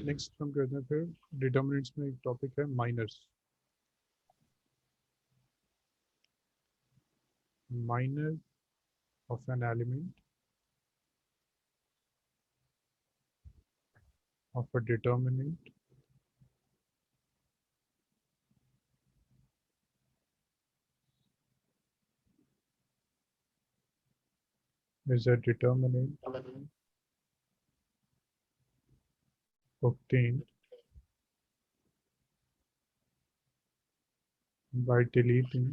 Next हम करते हैं फिर डिटर्मिनेंट्स में एक टॉपिक है minors. Minor of an element of a determinant is a determinant obtained by deleting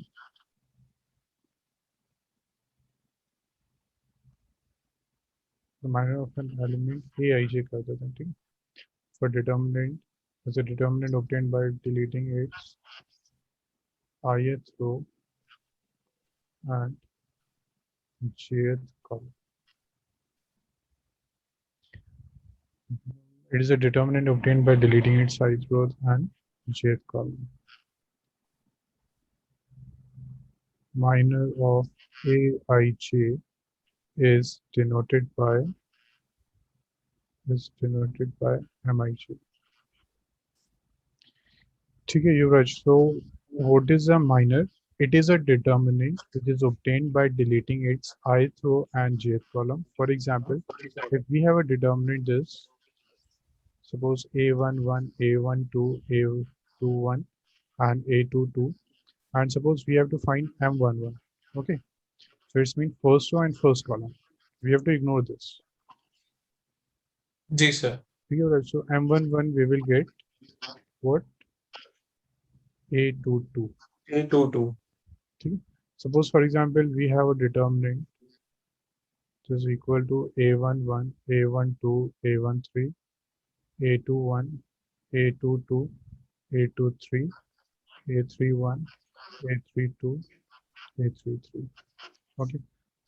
the minor of an element aij कर देते हैं, ठीक। for determinant is a determinant obtained by deleting its ith row and jth column. It is a determinant obtained by deleting its ith row and jth column. Minor of aij is denoted by mij. ठीक है युवराज, so what is a minor? It is a determinant which is obtained by deleting its ith row and jth column. For example, if we have a determinant this, suppose a11, a12, a21 and a22, and suppose we have to find m11. Okay, so it's mean first row and first column. We have to ignore this. जी sir. ठीक है, so m11 we will get what? a22. A22 ठीक है, suppose for example we have a determinant which is equal to a11, a12, a13, a21, a22, a23, a31, a32, a33. Okay,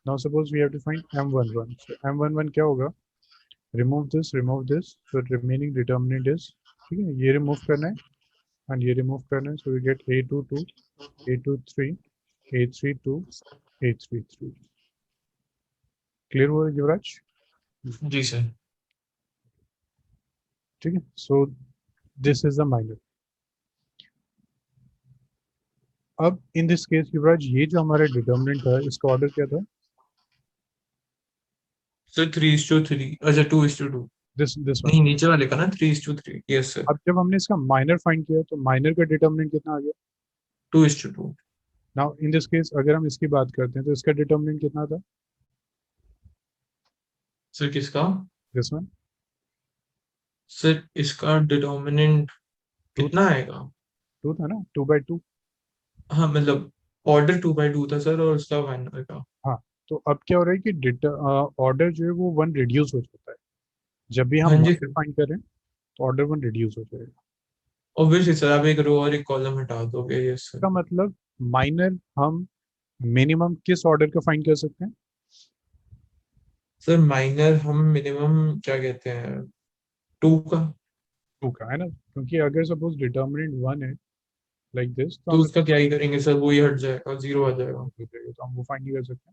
now suppose we have to find m11. So m11 क्या होगा? Remove this, so remaining determinant is, ठीक है, ये remove करना है and ये remove करना है, so we get a22, a23, a32, a33. Clear हुआ युवराज? जी सर। ठीक है, so this is the minor. अब in this case युवराज, ये जो हमारा डिटर्मिनेंट था इसका ऑर्डर क्या था? सर 3:3, अच्छा 2:2। This one. नहीं, नीचे वाले का ना 3:3। Yes sir. अब जब हमने इसका माइनर फाइंड किया तो माइनर का डिटर्मिनेंट कितना आ गया? 2:2। नाउ इन दिस केस अगर हम इसकी बात करते हैं तो इसका डिटर्मिनेंट कितना था? सर किसका? This one. सर इसका डिटर्मिनेंट टू, कितना आएगा? टू था ना, 2/2। हाँ मतलब ऑर्डर 2/2 था सर, और उसका फाइनल का। हाँ, तो अब क्या हो रहा है कि ऑर्डर जो है वो 1 रिड्यूस हो जाता है जब भी हम हाँ जी माइनर सर। फाइंड करें, तो ऑर्डर 1 रिड्यूस हो जाएगा। ऑब्वियसली सर, आप एक रो और एक कॉलम हटा दोगे। Yes sir. इसका मतलब माइनर हम मिनिमम किस ऑर्डर का फाइंड कर सकते हैं? सर माइनर हम मिनिमम क्या कहते हैं, 2 का। 2 का है ना, क्योंकि अगर सपोज डिटर्मिनेंट 1 है लाइक दिस, तो तो हमें उसका क्या ही करेंगे सर, वो ही हट जाएगा, 0 आ जाएगा। तो हम वो फाइंड नहीं कर सकते।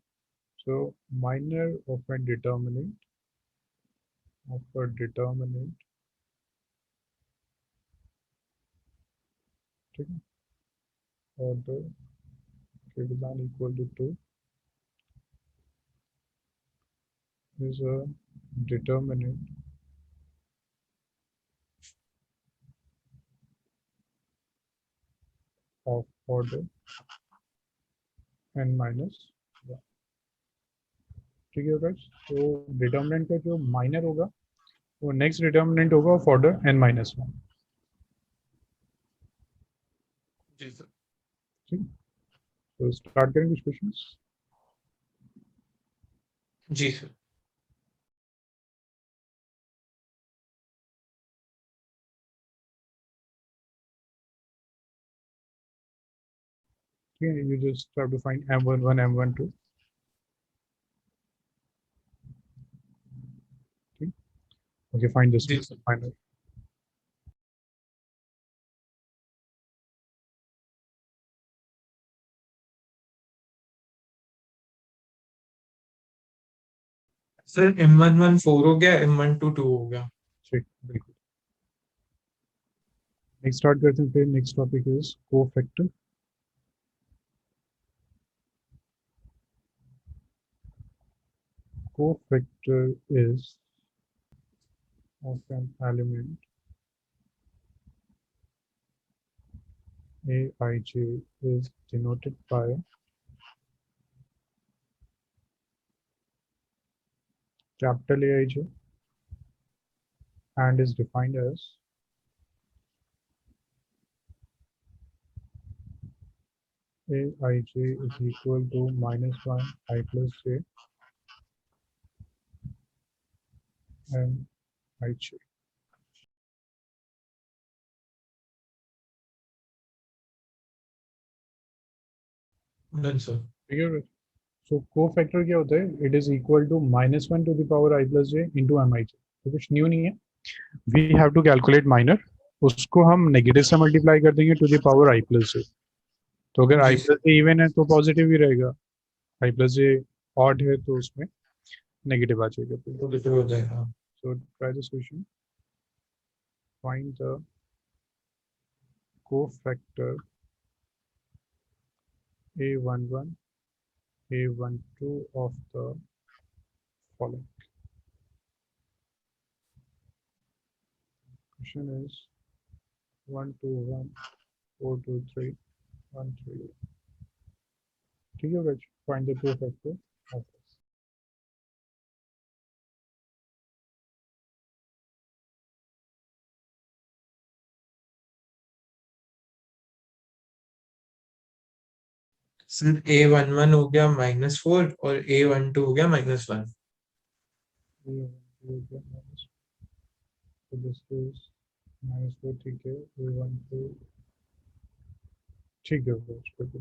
So minor of an determinant, ठीक है, order greater than equal to 2 is a determinant of order n minus 1. ठीक है गाइस, तो डिटर्मिनेंट का जो माइनर होगा वो नेक्स्ट डिटर्मिनेंट होगा ऑफ ऑर्डर n minus 1। जी सर। ठीक, तो स्टार्ट करें कुछ क्वेश्चंस। जी सर। ठीक है, you just have to find m11, m12। ठीक, okay, find this जी one sir. final। Sir M11 4 हो गया, M12 2 हो गया। ठीक, बिल्कुल। नेक्स्ट स्टार्ट करते हैं फिर next topic is cofactor cofactor is of an element Aij is denoted by capital Aij and is defined as Aij is equal to -1 I plus j and Ij. Done sir. ठीक है so cofactor क्या होता है it is equal to -1 to the power I plus j into M I J तो कुछ new नहीं है we have to calculate minor उसको हम नेगेटिव से मल्टीप्लाई कर देंगे to the power I plus j तो अगर I जी plus सर। j इवन है तो पॉजिटिव ही रहेगा I plus j ऑड है तो उसमें नेगेटिव आ जाएगा पॉजिटिव हो जाएगा। so try this question find the cofactor a11 a12 of the following question is 121 423 13 ठीक है बच्चे find the cofactor of this sir A11 हो गया -4 और A12 हो गया -1। a12 minus so this is -4 ठीक है a12 ठीक है बच्चे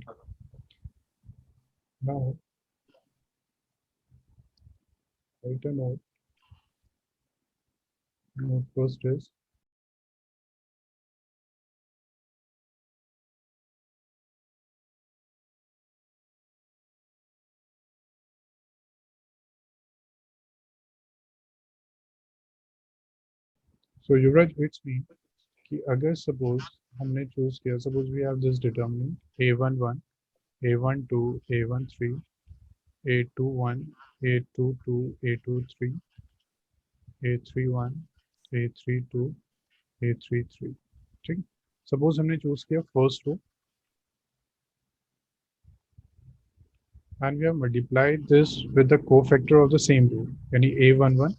now write a note first is so Yuvraj it's me कि अगर सपोज हमने चूज किया suppose we have this determinant a11 a12 a13 a21 a22 a23 a31 a32 a33 ठीक सपोज हमने चूज किया first row and we have multiplied this with the cofactor of the same row यानी a11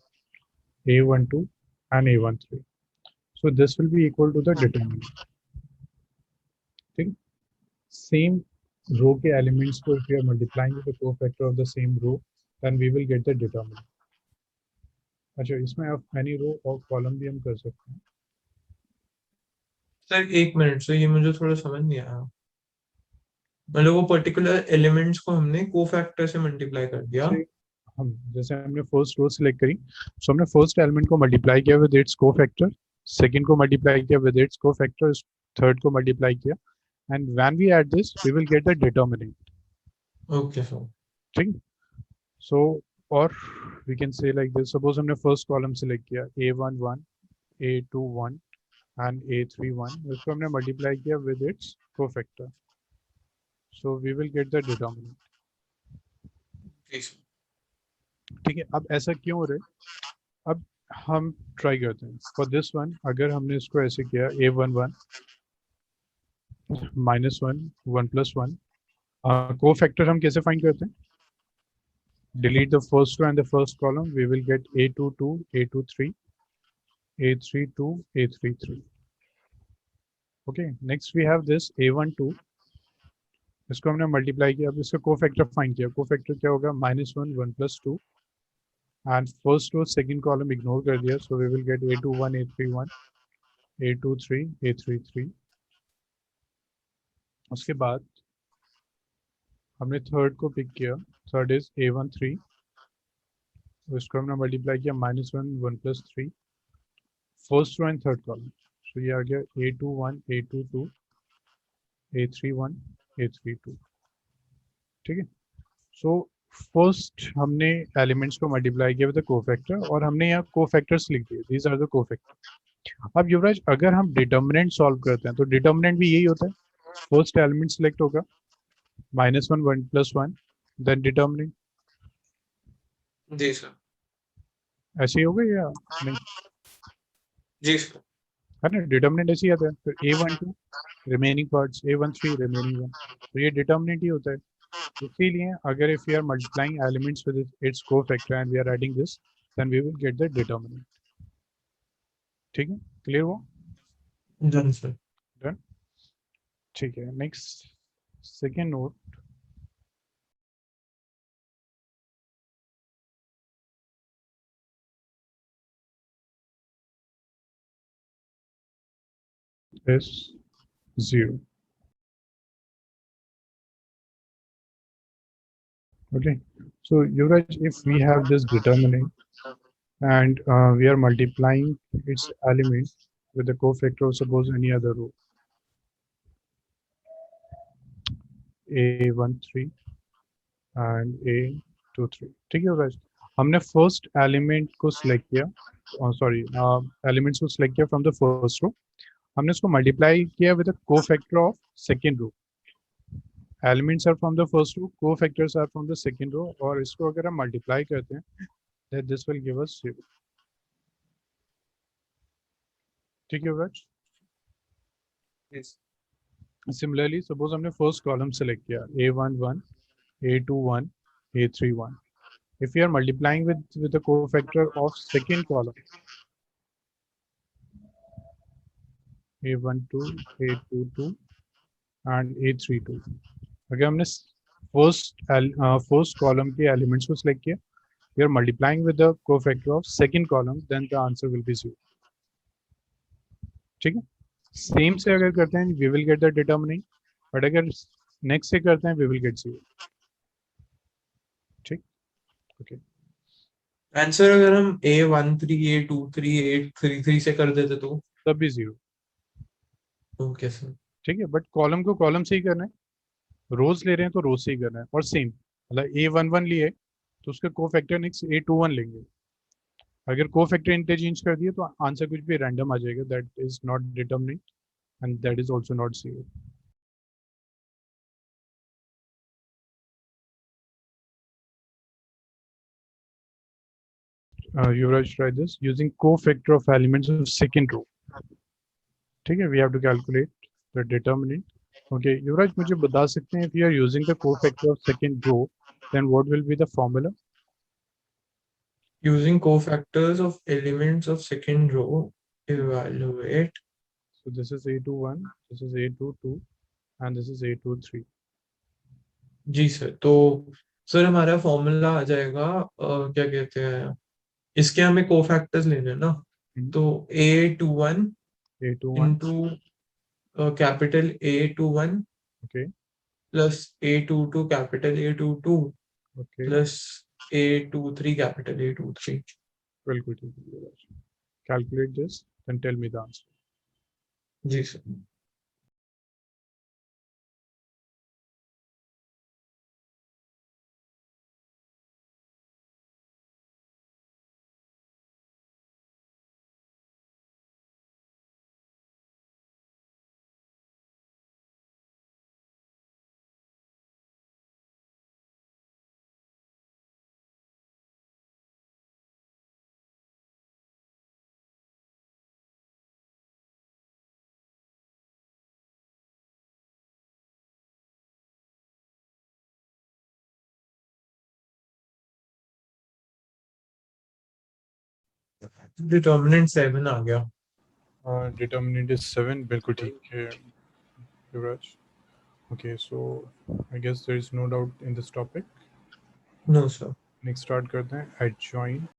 a12 and a13 so this will be equal to the determinant ठीक same row के elements को if we are multiplying with the cofactor of the same row then we will get the determinant अच्छा इसमें आप any रो और column भी हम कर सकते हैं सर एक मिनट, सर ये मुझे थोड़ा समझ नहीं आया। मतलब वो पर्टिकुलर एलिमेंट्स को हमने कोफैक्टर से मल्टीप्लाई कर दिया। जैसे हम जैसे हमने फर्स्ट रो सिलेक्ट करी सो हमने फर्स्ट एलिमेंट को मल्टीप्लाई किया विद इट्स कोफैक्टर सेकंड को मल्टीप्लाई किया विद इट्स कोफैक्टर थर्ड को मल्टीप्लाई किया and when we add this we will get the determinant okay sir. ठीक सो और we can say like this suppose हमने first column select किया a11 a21 and a31 उसको हमने multiply किया with its cofactor so we will get the determinant ठीक है अब ऐसा क्यों हो रहा है अब हम ट्राई करते हैं फॉर दिस वन अगर हमने इसको ऐसे किया a11 -1 1+1 कोफैक्टर हम कैसे फाइंड करते हैं delete the first row and the first column we will get a22 a23 a32 a33 okay next we have this a12 इसको हमने मल्टीप्लाई किया अब इसका कोफैक्टर फाइंड किया कोफैक्टर क्या होगा -1 1+2 and first row second column ignore कर दिया सो we will gate a21 a31 a23 a33 उसके बाद हमने थर्ड को पिक किया थर्ड इज a13 उसको हमने मल्टीप्लाई किया -1 1+3 first row and third column so ये आ गया a21 a22 a31 a32 ठीक है सो फर्स्ट हमने एलिमेंट्स को मल्टीप्लाई किया विद द कोफैक्टर और हमने यहाँ कोफैक्टर्स लिख दिए दीज आर द कोफैक्टर अब युवराज अगर हम डिटर्मिनेंट सॉल्व करते हैं तो डिटर्मिनेंट भी यही होता है, फर्स्ट एलिमेंट सिलेक्ट होगा, -1 1 + 1 देन डिटर्मिनेंट, जी सर। ऐसे ही होगा या नहीं? जी सर। है ना, डिटर्मिनेंट ऐसे ही आता है, तो A12 remaining parts, A13 remaining one, तो ये डिटर्मिनेंट ही होता है। इसीलिए अगर if you are multiplying elements with its cofactor and we are adding this, then we will get the determinant. ठीक है, क्लियर हुआ? Done sir. डन। ठीक है, next second note, is 0. Okay, so Yuvraj, if we have this determinant and we are multiplying its element with the cofactor of suppose any other row, A13 and A23, ठीक है युवराज, हमने first element को select किया, sorry elements को select किया from the first row, हमने उसको multiply किया with the cofactor of second row, elements are from the first row, cofactors are from the second row, और इसको अगर हम मल्टीप्लाई करते हैं then this will give us 0. ठीक है युवराज? Yes. सिमिलरली सपोज हमने फर्स्ट कॉलम सेलेक्ट किया A11 A21 A31, if we are multiplying with the cofactor of second column A12 A22 and A32, अगर हमने फर्स्ट कॉलम के elements को select किया, we are multiplying with the cofactor of second column, then the answer will be 0. ठीक है, same से अगर करते हैं we will get the determinant, but अगर नेक्स्ट से करते हैं we will get 0. ठीक, ओके, आंसर अगर हम A13 A23 A33 से कर देते तो? तब भी 0. Okay sir. ठीक है, बट कॉलम को कॉलम से ही करना है, रोज ले रहे हैं तो रोज से ही करना है, और सेम मतलब A11 लिए तो उसके कोफैक्टर नेक्स्ट A21 लेंगे, अगर कोफैक्टर इंटरचेंज कर दिए तो आंसर कुछ भी रैंडम आ जाएगा, that is not determinant and that is also not 0. Yuvraj, try this using cofactor of elements of second row. ठीक है, we have to calculate the determinant. Okay, Yuvraj, मुझे बता सकते हैं if you are using the cofactor of second row, then what will be the formula? Using cofactors of elements of second row, evaluate. So this is A21, this is A22 and this is A23. जी sir, तो sir हमारा formula आ जाएगा, क्या कहते हैं, इसके हमें कोफैक्टर्स लेने हैं ना, तो A21 A21, into capital A21 okay, plus A22 capital A22 okay, plus A23 capital A23। बिल्कुल ठीक है Yuvraj. Calculate this, then tell me the answer. जी सर। डिटर्मिनेंट 7 आ गया। Determinant is 7, बिल्कुल ठीक है Yuvraj. Okay, so I guess there is no doubt in this topic. No sir. Next start करते हैं adjoin